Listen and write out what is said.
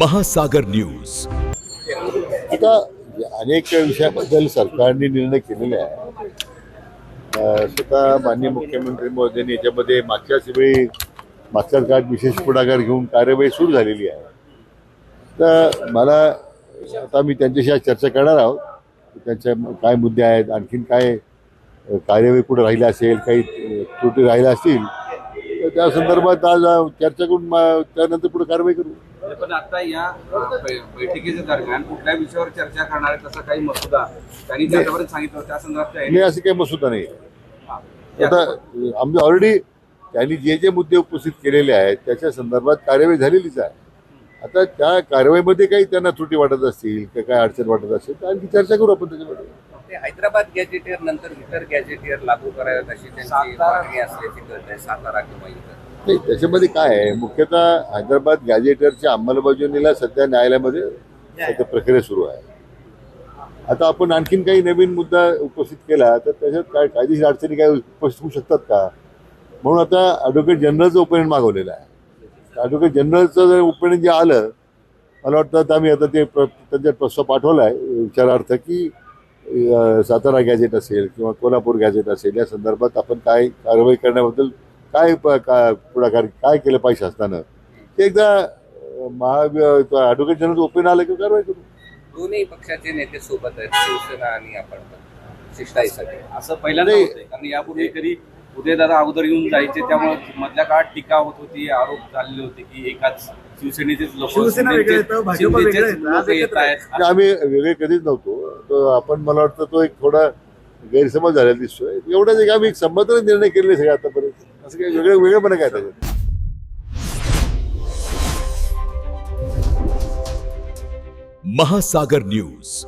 महासागर न्यूज. आता अनेक विषयाबद्दल सरकारने निर्णय केलेले आहे. स्वतः माननीय मुख्यमंत्री महोदयांनी याच्यामध्ये मागच्याच वेळी मागच्याच काळात विशेष पुढाकार घेऊन कार्यवाही सुरू झालेली आहे. तर मला आता मी त्यांच्याशी आज चर्चा करणार आहोत. त्यांच्या काय मुद्दे आहेत, आणखीन काय कार्यवाही पुढे राहिली असेल, काही त्रुटी राहिल्या असतील तर त्या संदर्भात आज चर्चा करून त्यानंतर पुढे कारवाई करू. पण आता या बैठकीच्या दरम्यान कुठल्या विषयावर चर्चा करणार आहे तसा काही मसुदा त्यांनी त्याच्यापर्यंत सांगितलं त्या संदर्भात नाही, असं काही मसुदा नाही. आता आमच्या ऑलरेडी त्यांनी जे जे मुद्दे उपस्थित केलेले आहेत त्याच्या संदर्भात कार्यवाही झालेलीच आहे. आता त्या कारवाईमध्ये काही त्यांना त्रुटी वाटत असतील किंवा काय अडचण वाटत असेल तर आणखी चर्चा करू आपण त्याच्यामध्ये. हैदराबाद गॅजेटियर नंतर इतर गॅजेटियर लागू कराव्यात अशी त्यांची मागणी असल्याची कळत आहे. सातारा किंवा इतर नाही, त्याच्यामध्ये काय आहे, मुख्यतः हैदराबाद गॅजेटरच्या अंमलबजावणीला सध्या न्यायालयामध्ये सध्या प्रक्रिया सुरू आहे. आता आपण आणखीन काही नवीन मुद्दा उपस्थित केला तर त्याच्यात काय कायदेशीर अडचणी काय उपस्थित होऊ शकतात का, म्हणून आता ॲडव्होकेट जनरलचं ओपिनियन मागवलेलं आहे. ॲडव्होकेट जनरलचं जर ओपिनियन जे आलं, मला वाटतं आता आम्ही आता ते त्यांच्यात प्रस्ताव पाठवला आहे विचारार्थ की सातारा गॅजेट असेल किंवा कोल्हापूर गॅजेट असेल या संदर्भात आपण काय कारवाई करण्याबद्दल काय पुढाकार काय केलं पाहिजे असताना ते एकदा ॲडव्होकेट जनरल ओपिनियन आलं की कारवाई करू. दोन्ही पक्षाचे नेते सोबत आहेत, शिवसेना आणि आपण शिष्टाईसाठी. असं पहिल्यांदा होतंय कारण यापूर्वी कधी उदयदादा अगोदर येऊन जायचे, त्यामुळे मधल्या काळात टीका होत होती, आरोप झालेले होते की एकाच शिवसेनेचेच लोक येत आहेत. आम्ही वेगळे कधीच नव्हतो. तो आपण मला वाटतं तो एक थोडा गैरसमज झालेला दिसतोय. एवढंच एक आम्ही एक संमताने निर्णय केलेले सगळे आतापर्यंत. असं काही वेगळं काय त्याच्यात. महासागर न्यूज.